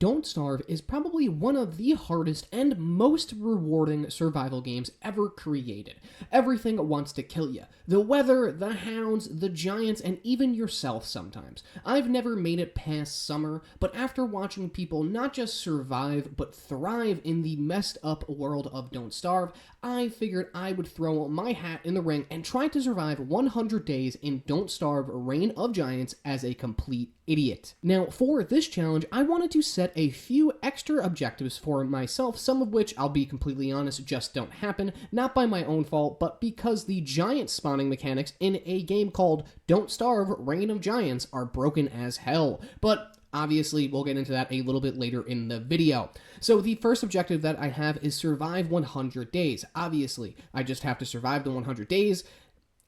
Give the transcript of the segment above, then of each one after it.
Don't Starve is probably one of the hardest and most rewarding survival games ever created. Everything wants to kill you. The weather, the hounds, the giants, and even yourself sometimes. I've never made it past summer, but after watching people not just survive, but thrive in the messed up world of Don't Starve, I figured I would throw my hat in the ring and try to survive 100 days in Don't Starve Reign of Giants as a complete idiot. Now, for this challenge, I wanted to set a few extra objectives for myself, some of which, I'll be completely honest, just don't happen, not by my own fault, but because the giant spawning mechanics in a game called Don't Starve Reign of Giants are broken as hell. But obviously, we'll get into that a little bit later in the video. So the first objective that I have is survive 100 days. Obviously, I just have to survive the 100 days,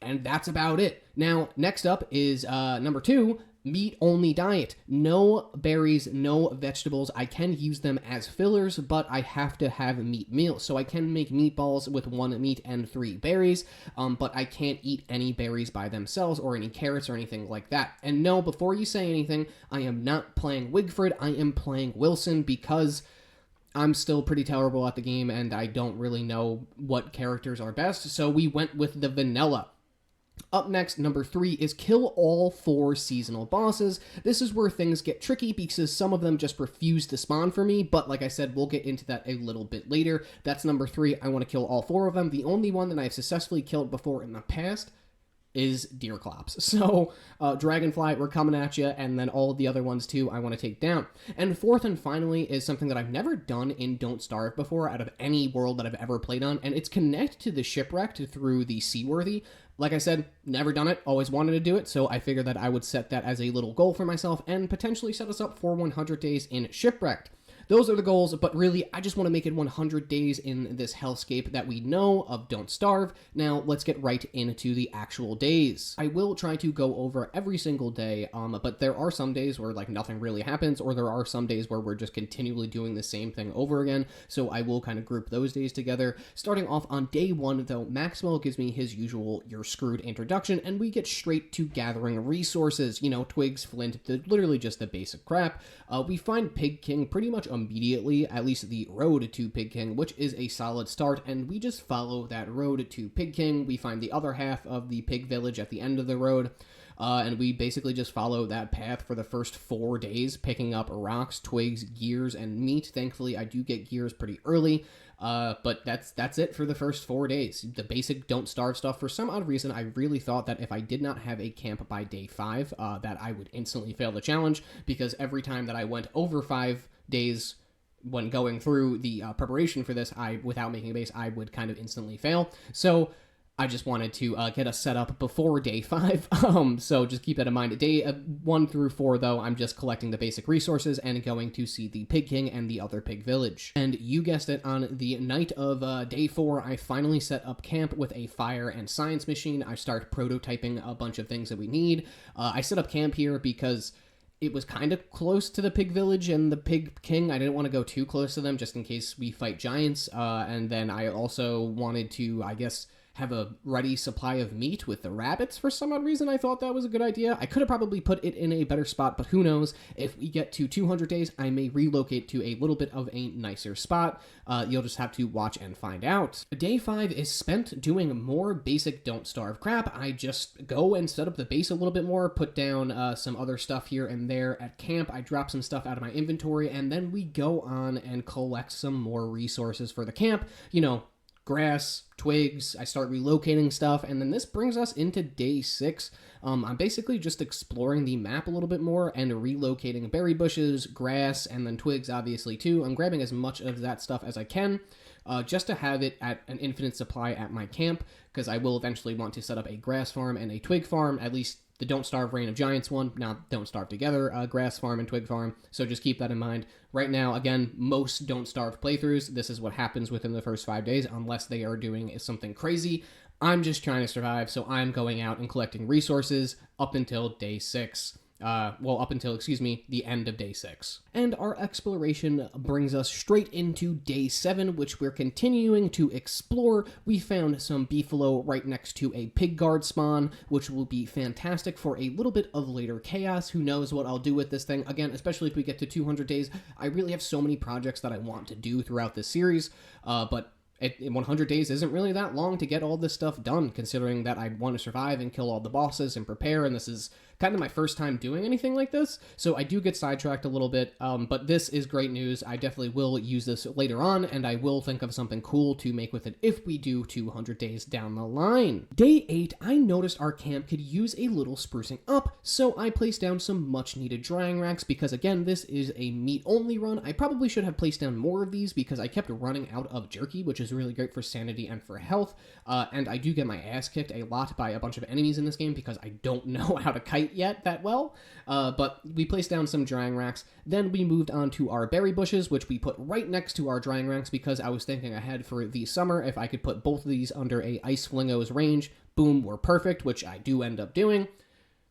and that's about it. Now, next up is number 2, meat-only diet. No berries, no vegetables. I can use them as fillers, but I have to have meat meals. So I can make meatballs with 1 meat and 3 berries, but I can't eat any berries by themselves or any carrots or anything like that. And no, before you say anything, I am not playing Wigfrid. I am playing Wilson because I'm still pretty terrible at the game and I don't really know what characters are best, so we went with the vanilla. Up next, number 3 is kill all 4 seasonal bosses. This is where things get tricky because some of them just refuse to spawn for me, but like I said, we'll get into that a little bit later. That's number 3. I want to kill all 4 of them. The only one that I've successfully killed before in the past is Deerclops. So, Dragonfly, we're coming at you, and then all the other ones too I want to take down. And fourth and finally is something that I've never done in Don't Starve before out of any world that I've ever played on, and it's connect to the Shipwrecked through the Seaworthy. Like I said, never done it, always wanted to do it, so I figured that I would set that as a little goal for myself and potentially set us up for 100 days in Shipwrecked. Those are the goals, but really, I just want to make it 100 days in this hellscape that we know of Don't Starve. Now, let's get right into the actual days. I will try to go over every single day, but there are some days where, like, nothing really happens, or there are some days where we're just continually doing the same thing over again, so I will kind of group those days together. Starting off on day 1, though, Maxwell gives me his usual "you're screwed" introduction, and we get straight to gathering resources. You know, twigs, flint, literally just the basic crap. We find Pig King pretty much immediately, at least the road to Pig King, which is a solid start, and we just follow that road to Pig King. We find the other half of the pig village at the end of the road, and we basically just follow that path for the first 4 days, picking up rocks, twigs, gears, and meat. Thankfully, I do get gears pretty early, but that's it for the first 4 days. The basic Don't Starve stuff. For some odd reason, I really thought that if I did not have a camp by day 5, that I would instantly fail the challenge, because every time that I went over 5 days when going through the preparation for this, without making a base, I would kind of instantly fail. So I just wanted to get us set up before day 5. So just keep that in mind. Day 1 through 4, though, I'm just collecting the basic resources and going to see the Pig King and the other pig village. And you guessed it, on the night of day 4, I finally set up camp with a fire and science machine. I start prototyping a bunch of things that we need. I set up camp here because it was kind of close to the pig village and the Pig King. I didn't want to go too close to them just in case we fight giants. And then I also wanted to, I guess, have a ready supply of meat with the rabbits. For some odd reason, I thought that was a good idea. I could have probably put it in a better spot, but who knows? If we get to 200 days, I may relocate to a little bit of a nicer spot. You'll just have to watch and find out. Day 5 is spent doing more basic Don't Starve crap. I just go and set up the base a little bit more, put down some other stuff here and there at camp. I drop some stuff out of my inventory, and then we go on and collect some more resources for the camp. You know, grass, twigs, I start relocating stuff, and then this brings us into day 6. I'm basically just exploring the map a little bit more and relocating berry bushes, grass, and then twigs, obviously, too. I'm grabbing as much of that stuff as I can, just to have it at an infinite supply at my camp, because I will eventually want to set up a grass farm and a twig farm, at least the Don't Starve Reign of Giants one, not Don't Starve Together, grass farm and twig farm, so just keep that in mind. Right now, again, most Don't Starve playthroughs, this is what happens within the first 5 days, unless they are doing something crazy. I'm just trying to survive, so I'm going out and collecting resources up until day 6. up until, the end of day 6. And our exploration brings us straight into day 7, which we're continuing to explore. We found some beefalo right next to a pig guard spawn, which will be fantastic for a little bit of later chaos. Who knows what I'll do with this thing. Again, especially if we get to 200 days, I really have so many projects that I want to do throughout this series, but 100 days isn't really that long to get all this stuff done, considering that I want to survive and kill all the bosses and prepare, and this is kind of my first time doing anything like this, so I do get sidetracked a little bit, but this is great news. I definitely will use this later on, and I will think of something cool to make with it if we do 200 days down the line. Day 8, I noticed our camp could use a little sprucing up, so I placed down some much-needed drying racks, because again, this is a meat-only run. I probably should have placed down more of these, because I kept running out of jerky, which is really great for sanity and for health, and I do get my ass kicked a lot by a bunch of enemies in this game, because I don't know how to kite yet that well, but we placed down some drying racks. Then we moved on to our berry bushes, which we put right next to our drying racks, because I was thinking ahead for the summer. If I could put both of these under a ice flingo's range, boom, we're perfect, which I do end up doing.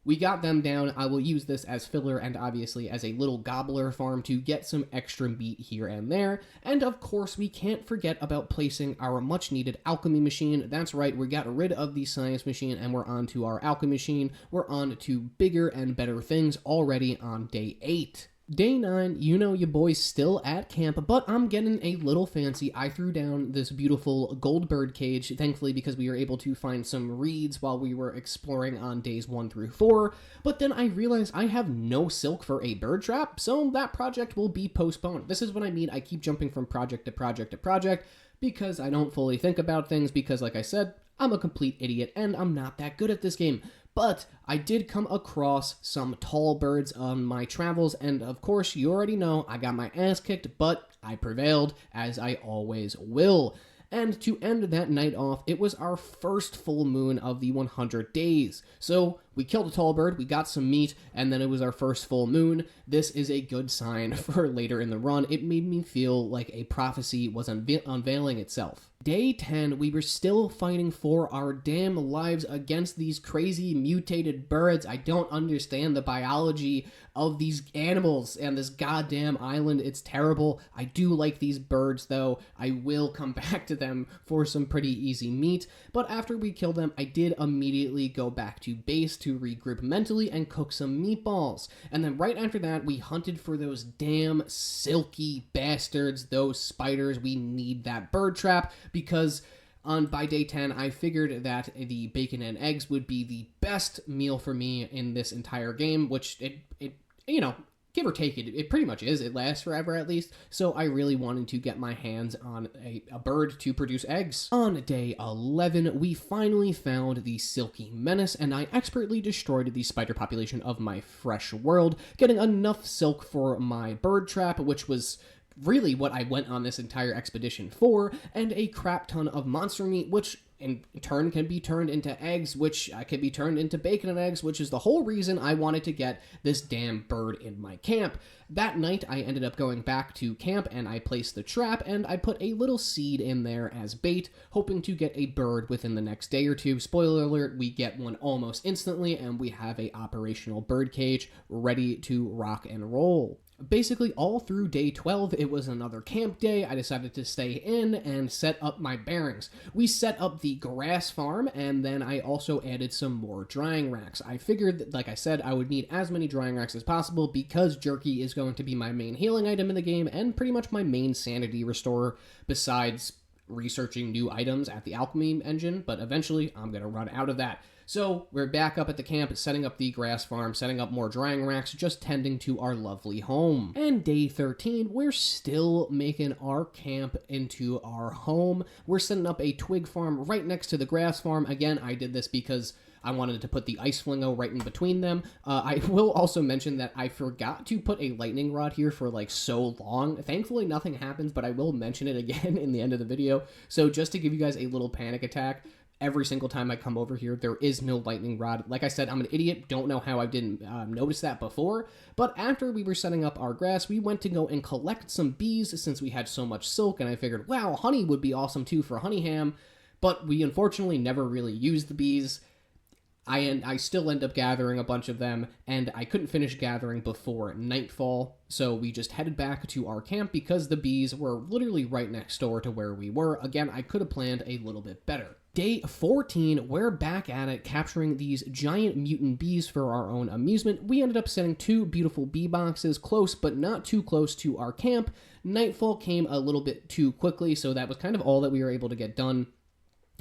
We got them down. I will use this as filler and obviously as a little gobbler farm to get some extra meat here and there. And of course, we can't forget about placing our much needed alchemy machine. That's right, we got rid of the science machine and we're on to our alchemy machine. We're on to bigger and better things already on day 8. Day 9, you know your boy's still at camp, but I'm getting a little fancy. I threw down this beautiful gold bird cage, thankfully, because we were able to find some reeds while we were exploring on days 1 through 4, but then I realized I have no silk for a bird trap, so that project will be postponed. This is what I mean. I keep jumping from project to project to project because I don't fully think about things because, like I said, I'm a complete idiot and I'm not that good at this game. But I did come across some tall birds on my travels, and of course, you already know I got my ass kicked, but I prevailed, as I always will. And to end that night off, it was our first full moon of the 100 days. So we killed a tall bird, we got some meat, and then it was our first full moon. This is a good sign for later in the run. It made me feel like a prophecy was unveiling itself. Day 10, we were still fighting for our damn lives against these crazy mutated birds. I don't understand the biology of these animals and this goddamn island. It's terrible. I do like these birds, though. I will come back to them for some pretty easy meat. But after we killed them, I did immediately go back to base to regroup mentally and cook some meatballs. And then right after that, we hunted for those damn silky bastards, those spiders. We need that bird trap, because by day 10, I figured that the bacon and eggs would be the best meal for me in this entire game, which it give or take, it pretty much is. It lasts forever at least, so I really wanted to get my hands on a bird to produce eggs. On day 11, we finally found the Silky Menace, and I expertly destroyed the spider population of my fresh world, getting enough silk for my bird trap, which was really what I went on this entire expedition for, and a crap ton of monster meat, which in turn can be turned into eggs, which can be turned into bacon and eggs, which is the whole reason I wanted to get this damn bird in my camp. That night, I ended up going back to camp, and I placed the trap, and I put a little seed in there as bait, hoping to get a bird within the next day or two. Spoiler alert, we get one almost instantly, and we have a operational bird cage ready to rock and roll. Basically, all through day 12, it was another camp day. I decided to stay in and set up my bearings. We set up the grass farm, and then I also added some more drying racks. I figured that, like I said, I would need as many drying racks as possible because jerky is going to be my main healing item in the game and pretty much my main sanity restorer besides researching new items at the alchemy engine, but eventually I'm going to run out of that. So we're back up at the camp, setting up the grass farm, setting up more drying racks, just tending to our lovely home. And day 13, we're still making our camp into our home. We're setting up a twig farm right next to the grass farm. Again, I did this because I wanted to put the ice flingo right in between them. I will also mention that I forgot to put a lightning rod here for like so long. Thankfully, nothing happens, but I will mention it again in the end of the video. So just to give you guys a little panic attack, every single time I come over here, there is no lightning rod. Like I said, I'm an idiot. Don't know how I didn't notice that before. But after we were setting up our grass, we went to go and collect some bees since we had so much silk. And I figured, wow, honey would be awesome too for honey ham. But we unfortunately never really used the bees. I still end up gathering a bunch of them, and I couldn't finish gathering before nightfall, so we just headed back to our camp because the bees were literally right next door to where we were. Again, I could have planned a little bit better. Day 14, we're back at it, capturing these giant mutant bees for our own amusement. We ended up setting 2 beautiful bee boxes close, but not too close to our camp. Nightfall came a little bit too quickly, so that was kind of all that we were able to get done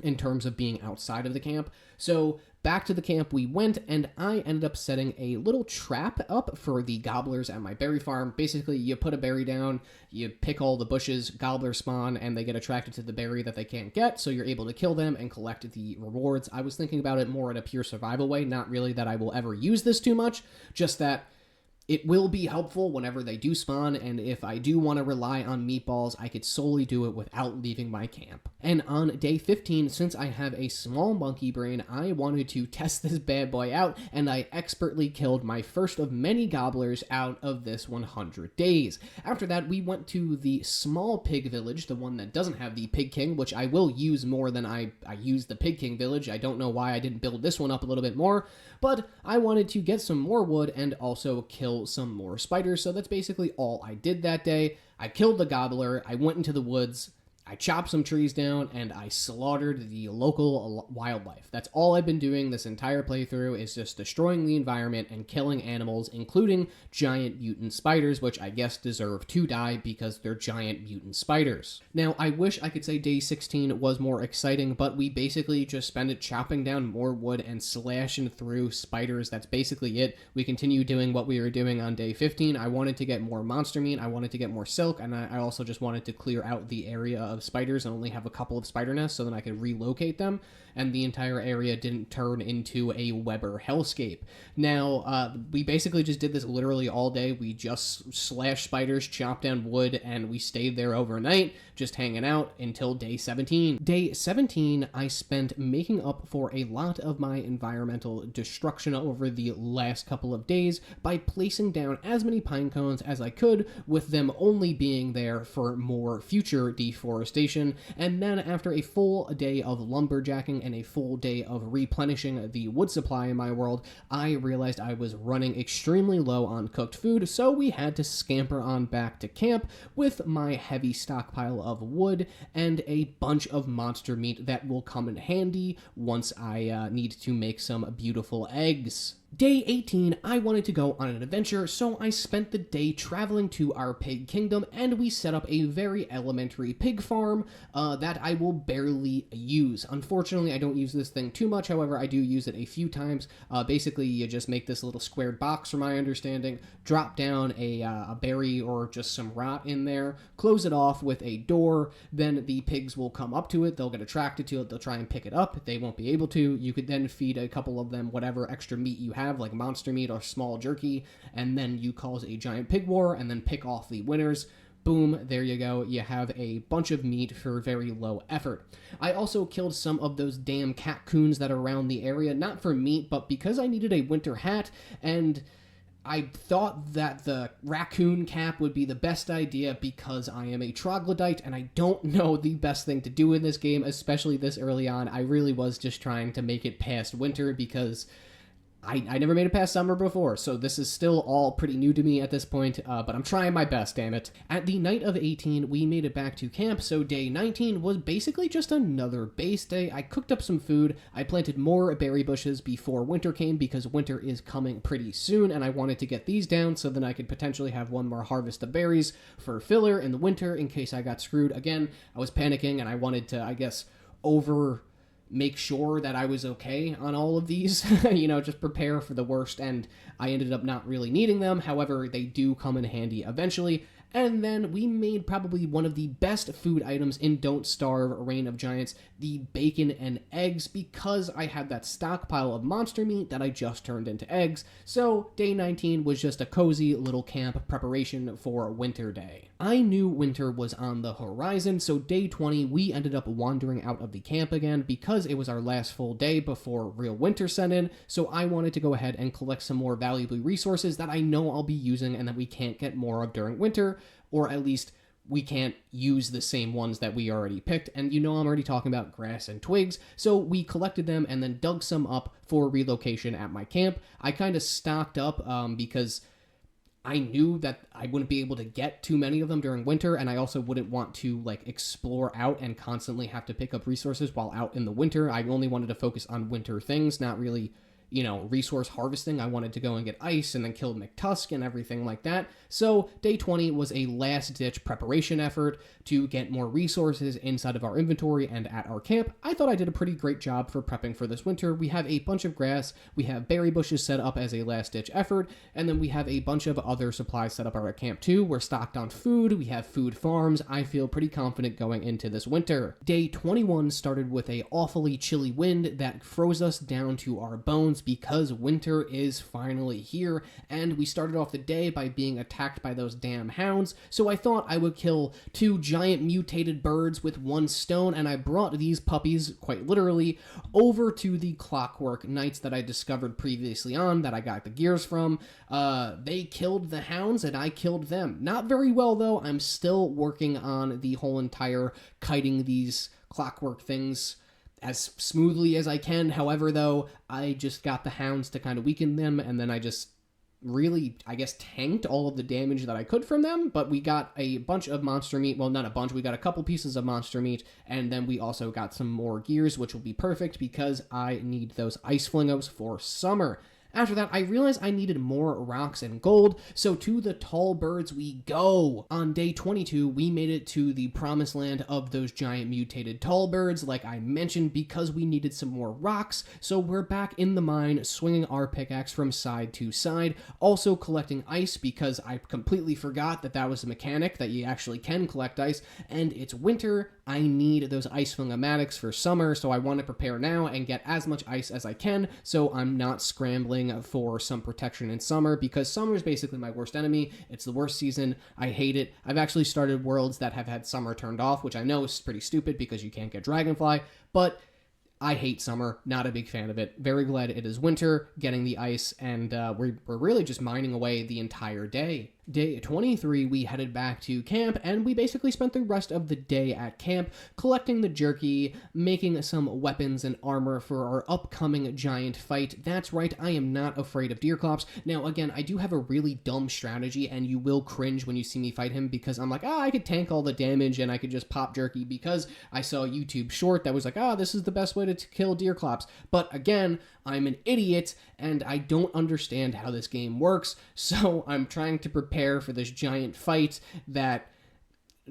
in terms of being outside of the camp. So back to the camp we went, and I ended up setting a little trap up for the gobblers at my berry farm. Basically, you put a berry down, you pick all the bushes, gobblers spawn, and they get attracted to the berry that they can't get, so you're able to kill them and collect the rewards. I was thinking about it more in a pure survival way, not really that I will ever use this too much, just that it will be helpful whenever they do spawn, and if I do want to rely on meatballs, I could solely do it without leaving my camp. And on day 15, since I have a small monkey brain, I wanted to test this bad boy out, and I expertly killed my first of many gobblers out of this 100 days. After that, we went to the small pig village, the one that doesn't have the pig king, which I will use more than I use the pig king village. I don't know why I didn't build this one up a little bit more, but I wanted to get some more wood and also kill some more spiders, so that's basically all I did that day. I killed the gobbler, I went into the woods, I chopped some trees down, and I slaughtered the local wildlife. That's all I've been doing this entire playthrough, is just destroying the environment and killing animals, including giant mutant spiders, which I guess deserve to die because they're giant mutant spiders. Now, I wish I could say day 16 was more exciting, but we basically just spent it chopping down more wood and slashing through spiders. That's basically it. We continue doing what we were doing on day 15. I wanted to get more monster meat, I wanted to get more silk, and I also just wanted to clear out the area of spiders and only have a couple of spider nests so then I could relocate them, and the entire area didn't turn into a Weber hellscape. Now, we basically just did this literally all day. We just slashed spiders, chopped down wood, and we stayed there overnight, just hanging out until day 17. Day 17, I spent making up for a lot of my environmental destruction over the last couple of days by placing down as many pine cones as I could, with them only being there for more future deforestation. And then after a full day of lumberjacking and a full day of replenishing the wood supply in my world, I realized I was running extremely low on cooked food, so we had to scamper on back to camp with my heavy stockpile of wood and a bunch of monster meat that will come in handy once I need to make some beautiful eggs. Day 18, I wanted to go on an adventure, so I spent the day traveling to our pig kingdom, and we set up a very elementary pig farm that I will barely use. Unfortunately, I don't use this thing too much, however, I do use it a few times. Basically, you just make this little squared box, from my understanding, drop down a berry or just some rot in there, close it off with a door, then the pigs will come up to it, they'll get attracted to it, they'll try and pick it up, they won't be able to. You could then feed a couple of them whatever extra meat you have, like monster meat or small jerky, and then you cause a giant pig war and then pick off the winners. Boom, there you go. You have a bunch of meat for very low effort. I also killed some of those damn catcoons that are around the area, not for meat, but because I needed a winter hat, and I thought that the raccoon cap would be the best idea because I am a troglodyte and I don't know the best thing to do in this game, especially this early on. I really was just trying to make it past winter because I never made it past summer before, so this is still all pretty new to me at this point, but I'm trying my best, damn it. At the night of 18, we made it back to camp, so day 19 was basically just another base day. I cooked up some food, I planted more berry bushes before winter came because winter is coming pretty soon, and I wanted to get these down so then I could potentially have one more harvest of berries for filler in the winter in case I got screwed. Again, I was panicking and I wanted to, I guess, make sure that I was okay on all of these, just prepare for the worst, and I ended up not really needing them. However, they do come in handy eventually. And then we made probably one of the best food items in Don't Starve Reign of Giants, the bacon and eggs, because I had that stockpile of monster meat that I just turned into eggs. So day 19 was just a cozy little camp preparation for winter day. I knew winter was on the horizon, so day 20 we ended up wandering out of the camp again because it was our last full day before real winter set in, so I wanted to go ahead and collect some more valuable resources that I know I'll be using and that we can't get more of during winter, or at least we can't use the same ones that we already picked. And I'm already talking about grass and twigs. So we collected them and then dug some up for relocation at my camp. I kind of stocked up because I knew that I wouldn't be able to get too many of them during winter, and I also wouldn't want to explore out and constantly have to pick up resources while out in the winter. I only wanted to focus on winter things, not really resource harvesting. I wanted to go and get ice and then kill McTusk and everything like that. So day 20 was a last-ditch preparation effort to get more resources inside of our inventory and at our camp. I thought I did a pretty great job for prepping for this winter. We have a bunch of grass, we have berry bushes set up as a last-ditch effort, and then we have a bunch of other supplies set up at our camp too. We're stocked on food, we have food farms. I feel pretty confident going into this winter. Day 21 started with a awfully chilly wind that froze us down to our bones because winter is finally here, and we started off the day by being attacked by those damn hounds. So I thought I would kill 2 giant mutated birds with 1 stone, and I brought these puppies, quite literally, over to the Clockwork Knights that I discovered previously on, that I got the gears from. They killed the hounds and I killed them. Not very well though. I'm still working on the whole entire kiting these clockwork things as smoothly as I can. However, though, I just got the hounds to kind of weaken them, and then I just really, I guess, tanked all of the damage that I could from them. But we got a bunch of monster meat. Well, not a bunch. We got a couple pieces of monster meat, and then we also got some more gears, which will be perfect because I need those ice flingos for summer. After that, I realized I needed more rocks and gold, so to the tall birds we go. On day 22, we made it to the promised land of those giant mutated tall birds, like I mentioned, because we needed some more rocks, so we're back in the mine, swinging our pickaxe from side to side, also collecting ice, because I completely forgot that that was a mechanic, that you actually can collect ice, and it's winter. I need those ice flingomatics for summer, so I want to prepare now and get as much ice as I can, so I'm not scrambling for some protection in summer, because summer is basically my worst enemy. It's the worst season. I hate it. I've actually started worlds that have had summer turned off, which I know is pretty stupid because you can't get Dragonfly, but I hate summer. Not a big fan of it. Very glad it is winter, getting the ice, and we're really just mining away the entire day. Day 23, we headed back to camp, and we basically spent the rest of the day at camp collecting the jerky, making some weapons and armor for our upcoming giant fight. That's right, I am not afraid of Deerclops. Now, again, I do have a really dumb strategy, and you will cringe when you see me fight him, because I'm like, I could tank all the damage, and I could just pop jerky, because I saw a YouTube short that was like, this is the best way to kill Deerclops. But again, I'm an idiot, and I don't understand how this game works, so I'm trying to prepare for this giant fight that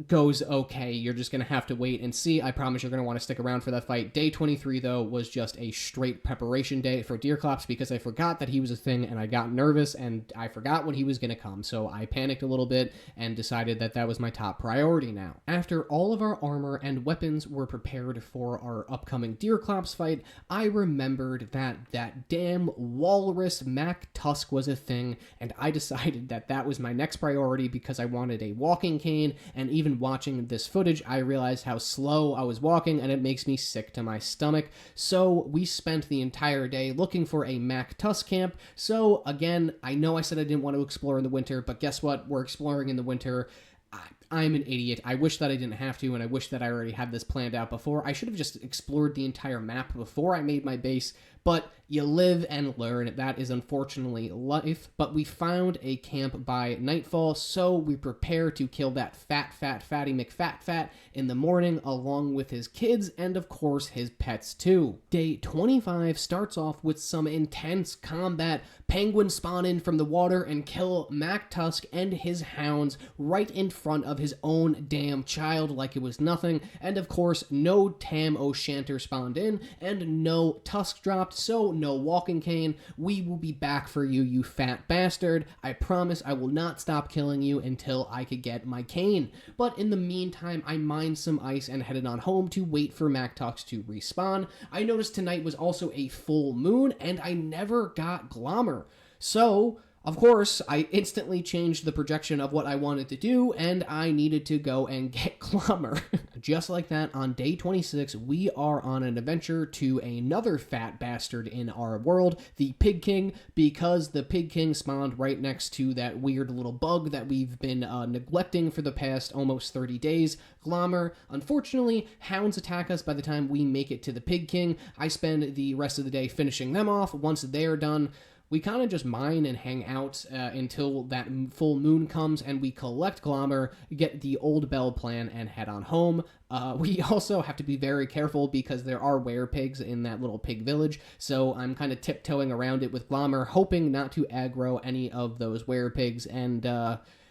goes okay. You're just going to have to wait and see. I promise you're going to want to stick around for that fight. Day 23, though, was just a straight preparation day for Deerclops because I forgot that he was a thing, and I got nervous, and I forgot when he was going to come, so I panicked a little bit and decided that that was my top priority now. After all of our armor and weapons were prepared for our upcoming Deerclops fight, I remembered that that damn walrus McTusk was a thing, and I decided that that was my next priority because I wanted a walking cane, and even watching this footage, I realized how slow I was walking, and it makes me sick to my stomach. So we spent the entire day looking for a McTusk camp. So again, I know I said I didn't want to explore in the winter, but guess what? We're exploring in the winter. I'm an idiot. I wish that I didn't have to, and I wish that I already had this planned out before. I should have just explored the entire map before I made my base, but you live and learn. That is unfortunately life. But we found a camp by nightfall, so we prepare to kill that fatty McFat in the morning, along with his kids and, of course, his pets too. Day 25 starts off with some intense combat. Penguins spawn in from the water and kill McTusk and his hounds right in front of his own damn child like it was nothing. And, of course, no Tam O'Shanter spawned in and no Tusk dropped, so no walking cane. We will be back for you, you fat bastard. I promise I will not stop killing you until I could get my cane. But in the meantime, I mined some ice and headed on home to wait for McTusk to respawn. I noticed tonight was also a full moon, and I never got Glommer. So Of course, I instantly changed the projection of what I wanted to do, and I needed to go and get Clomber. Just like that, on day 26, we are on an adventure to another fat bastard in our world, the Pig King, because the Pig King spawned right next to that weird little bug that we've been neglecting for the past almost 30 days, Glommer. Unfortunately, hounds attack us by the time we make it to the Pig King. I spend the rest of the day finishing them off. Once they're done, we kind of just mine and hang out until that full moon comes, and we collect Glommer, get the old bell plan, and head on home. We also have to be very careful because there are werepigs in that little pig village, so I'm kind of tiptoeing around it with Glommer, hoping not to aggro any of those werepigs and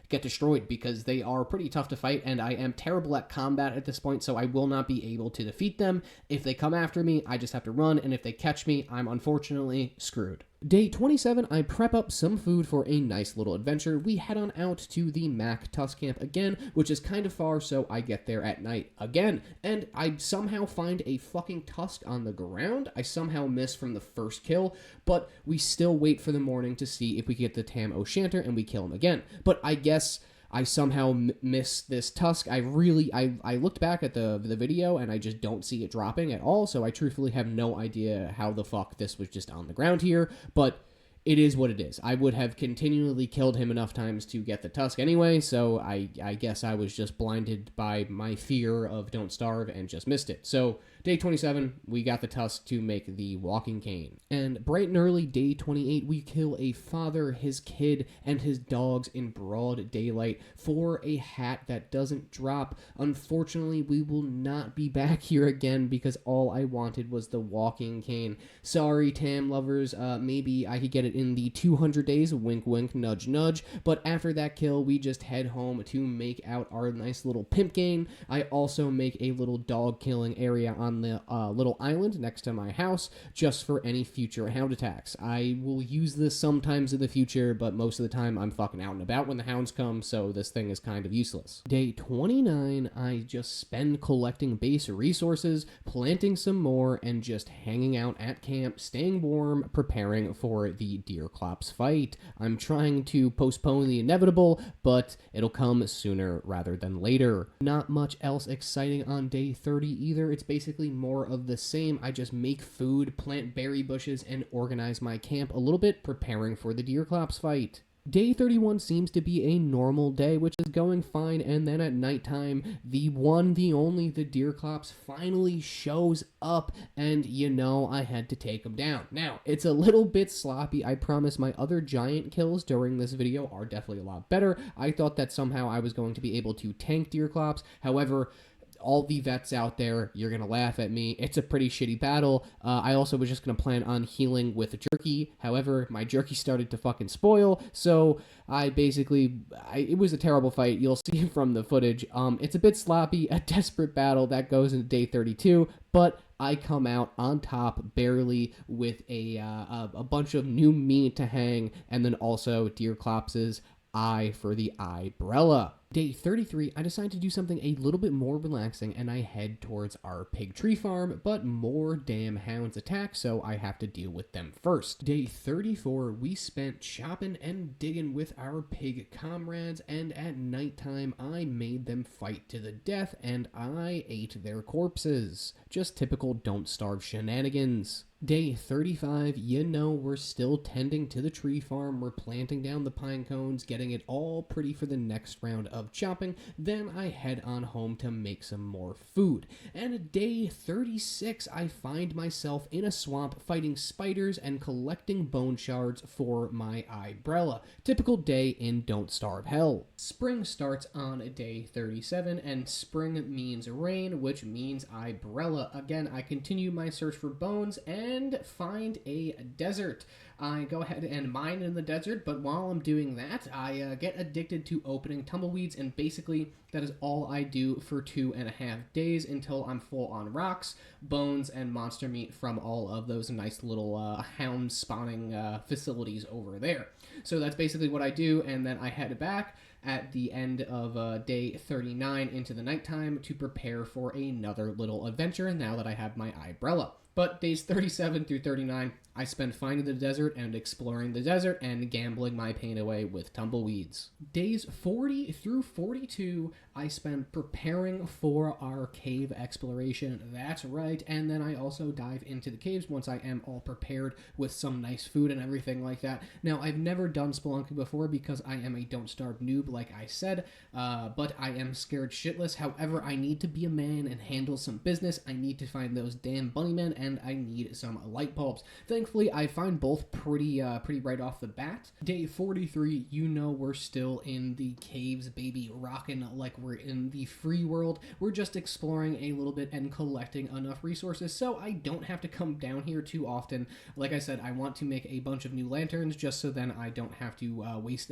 get destroyed, because they are pretty tough to fight, and I am terrible at combat at this point, so I will not be able to defeat them. If they come after me, I just have to run, and if they catch me, I'm unfortunately screwed. Day 27, I prep up some food for a nice little adventure. We head on out to the Mac Tusk Camp again, which is kind of far, so I get there at night again. And I somehow find a fucking tusk on the ground. I somehow miss from the first kill, but we still wait for the morning to see if we get the Tam O'Shanter, and we kill him again. But I guess I somehow miss this tusk. I looked back at the video, and I just don't see it dropping at all, so I truthfully have no idea how the fuck this was just on the ground here, but it is what it is. I would have continually killed him enough times to get the tusk anyway, so I guess I was just blinded by my fear of Don't Starve and just missed it. So day 27, we got the tusk to make the walking cane. And bright and early, day 28, we kill a father, his kid, and his dogs in broad daylight for a hat that doesn't drop. Unfortunately, we will not be back here again because all I wanted was the walking cane. Sorry, Tam lovers, maybe I could get it in the 200 days, wink wink, nudge nudge, but after that kill, we just head home to make out our nice little pimp game. I also make a little dog killing area on the little island next to my house, just for any future hound attacks. I will use this sometimes in the future, but most of the time I'm fucking out and about when the hounds come, so this thing is kind of useless. Day 29, I just spend collecting base resources, planting some more, and just hanging out at camp, staying warm, preparing for the Deerclops fight. I'm trying to postpone the inevitable, but it'll come sooner rather than later. Not much else exciting on day 30 either. It's basically more of the same. I just make food, plant berry bushes, and organize my camp a little bit, preparing for the Deerclops fight. Day 31 seems to be a normal day, which is going fine, and then at nighttime, the one, the only, the Deerclops finally shows up, and you know, I had to take him down. Now, it's a little bit sloppy. I promise my other giant kills during this video are definitely a lot better. I thought that somehow I was going to be able to tank Deerclops. However, all the vets out there, you're going to laugh at me. It's a pretty shitty battle. I also was just going to plan on healing with jerky. However, my jerky started to fucking spoil, so it was a terrible fight. You'll see from the footage. It's a bit sloppy, a desperate battle that goes into day 32, but I come out on top barely with a bunch of new meat to hang, and then also Deerclops' eye for the eyebrella. Day 33, I decide to do something a little bit more relaxing, and I head towards our pig tree farm, but more damn hounds attack, so I have to deal with them first. Day 34, we spent chopping and digging with our pig comrades, and at nighttime, I made them fight to the death, and I ate their corpses. Just typical Don't Starve shenanigans. Day 35, you know, we're still tending to the tree farm, we're planting down the pine cones, getting it all pretty for the next round of chopping. Then I head on home to make some more food. And day 36, I find myself in a swamp fighting spiders and collecting bone shards for my eyebrella. Typical day in Don't Starve hell. Spring starts on day 37, and spring means rain, which means eyebrella. Again, I continue my search for bones and find a desert. I go ahead and mine in the desert, but while I'm doing that, I get addicted to opening tumbleweeds, and basically that is all I do for 2.5 days until I'm full on rocks, bones, and monster meat from all of those nice little hound spawning facilities over there. So that's basically what I do, and then I head back at the end of day 39 into the nighttime to prepare for another little adventure now that I have my eyebrella. But days 37 through 39, I spent finding the desert and exploring the desert and gambling my pain away with tumbleweeds. Days 40 through 42, I spent preparing for our cave exploration. That's right. And then I also dive into the caves once I am all prepared with some nice food and everything like that. Now, I've never done spelunking before because I am a don't starve noob, like I said, but I am scared shitless. However, I need to be a man and handle some business. I need to find those damn bunnymen, and I need some light bulbs. Thankfully, I find both pretty right off the bat. Day 43, you know we're still in the caves, baby, rocking like we're in the free world. We're just exploring a little bit and collecting enough resources so I don't have to come down here too often. Like I said, I want to make a bunch of new lanterns just so then I don't have to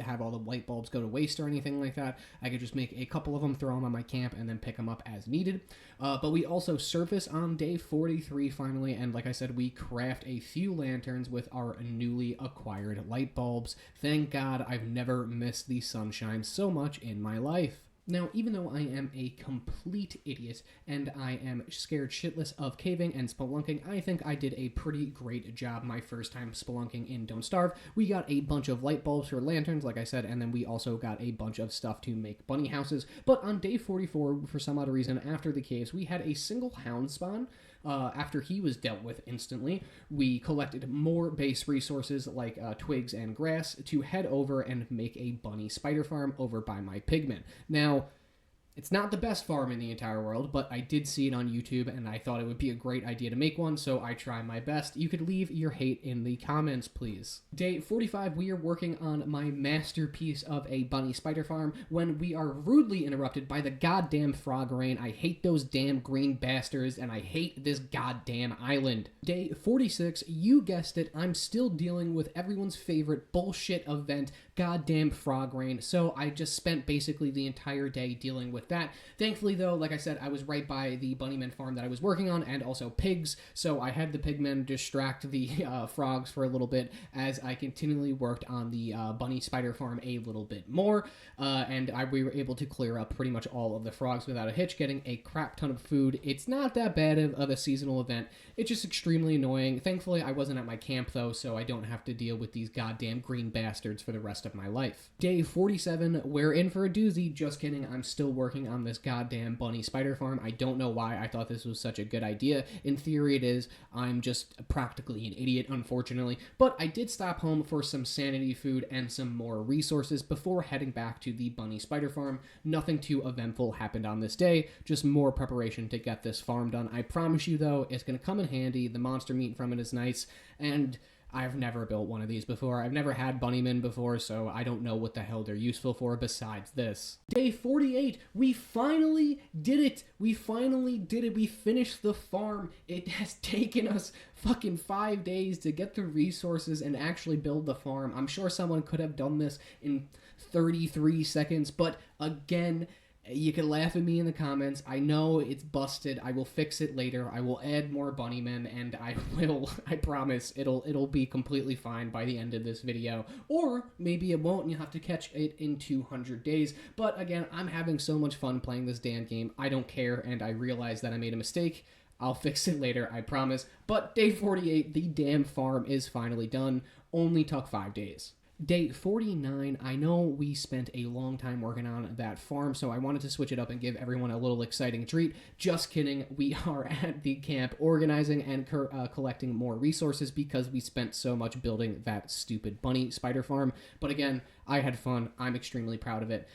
have all the light bulbs go to waste or anything like that. I could just make a couple of them, throw them on my camp, and then pick them up as needed. But we also surface on day 43 finally, and like I said, we craft a few lanterns with our newly acquired light bulbs. Thank God I've never missed the sunshine so much in my life. Now, even though I am a complete idiot and I am scared shitless of caving and spelunking, I think I did a pretty great job my first time spelunking in Don't Starve. We got a bunch of light bulbs for lanterns, like I said, and then we also got a bunch of stuff to make bunny houses. But on day 44, for some odd reason, after the caves, we had a single hound spawn. After he was dealt with instantly, we collected more base resources like twigs and grass to head over and make a bunny spider farm over by my pigmen. Now, it's not the best farm in the entire world, but I did see it on YouTube, and I thought it would be a great idea to make one, so I try my best. You could leave your hate in the comments, please. Day 45, we are working on my masterpiece of a bunny spider farm when we are rudely interrupted by the goddamn frog rain. I hate those damn green bastards, and I hate this goddamn island. Day 46, you guessed it, I'm still dealing with everyone's favorite bullshit event, goddamn frog rain, so I just spent basically the entire day dealing with that. Thankfully, though, like I said, I was right by the bunnyman farm that I was working on, and also pigs, so I had the pigmen distract the frogs for a little bit as I continually worked on the bunny spider farm a little bit more, and we were able to clear up pretty much all of the frogs without a hitch, getting a crap ton of food. It's not that bad of a seasonal event. It's just extremely annoying. Thankfully, I wasn't at my camp, though, so I don't have to deal with these goddamn green bastards for the rest of my life. Day 47, we're in for a doozy. Just kidding, I'm still working on this goddamn bunny spider farm. I don't know why I thought this was such a good idea. In theory, it is. I'm just practically an idiot, unfortunately. But I did stop home for some sanity food and some more resources before heading back to the bunny spider farm. Nothing too eventful happened on this day, just more preparation to get this farm done. I promise you, though, it's going to come in handy. The monster meat from it is nice, and I've never built one of these before. I've never had bunnymen before, so I don't know what the hell they're useful for besides this. Day 48, we finally did it. We finally did it. We finished the farm. It has taken us fucking 5 days to get the resources and actually build the farm. I'm sure someone could have done this in 33 seconds, but again, you can laugh at me in the comments. I know it's busted. I will fix it later. I will add more bunnymen, and I promise, it'll be completely fine by the end of this video. Or maybe it won't, and you'll have to catch it in 200 days. But again, I'm having so much fun playing this damn game. I don't care, and I realize that I made a mistake. I'll fix it later, I promise. But day 48, the damn farm is finally done. Only took 5 days. Day 49, I know we spent a long time working on that farm, so I wanted to switch it up and give everyone a little exciting treat. Just kidding, we are at the camp organizing and collecting more resources because we spent so much building that stupid bunny spider farm. But again, I had fun. I'm extremely proud of it.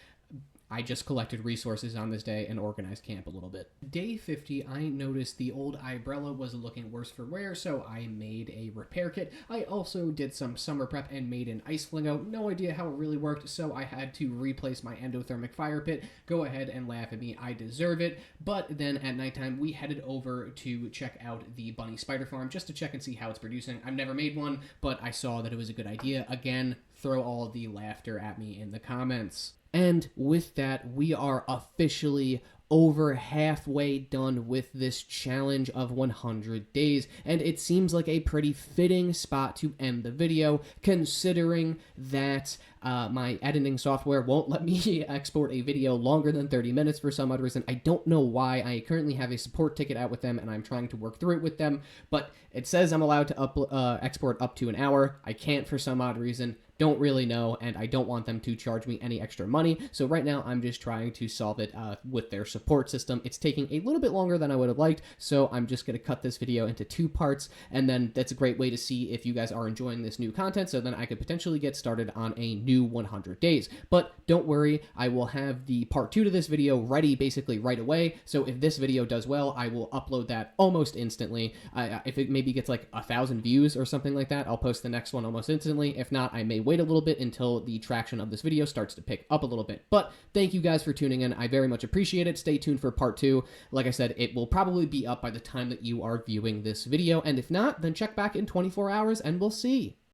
I just collected resources on this day and organized camp a little bit. Day 50, I noticed the old umbrella was looking worse for wear, so I made a repair kit. I also did some summer prep and made an ice flingo. No idea how it really worked, so I had to replace my endothermic fire pit. Go ahead and laugh at me, I deserve it. But then at nighttime, we headed over to check out the bunny spider farm just to check and see how it's producing. I've never made one, but I saw that it was a good idea. Again, throw all the laughter at me in the comments. And with that, we are officially over halfway done with this challenge of 100 days, and it seems like a pretty fitting spot to end the video, considering that my editing software won't let me export a video longer than 30 minutes for some odd reason. I don't know why. I currently have a support ticket out with them, and I'm trying to work through it with them, but it says I'm allowed to export up to an hour. I can't for some odd reason. Don't really know, and I don't want them to charge me any extra money. So right now, I'm just trying to solve it with their support system. It's taking a little bit longer than I would have liked, so I'm just going to cut this video into 2 parts, and then that's a great way to see if you guys are enjoying this new content, so then I could potentially get started on a new 100 days. But don't worry, I will have the part 2 to this video ready basically right away, so if this video does well, I will upload that almost instantly. If it maybe gets like 1,000 views or something like that, I'll post the next one almost instantly. If not, I may wait a little bit until the traction of this video starts to pick up a little bit. But thank you guys for tuning in. I very much appreciate it. Stay tuned for part 2. Like I said, it will probably be up by the time that you are viewing this video. And if not, then check back in 24 hours and we'll see.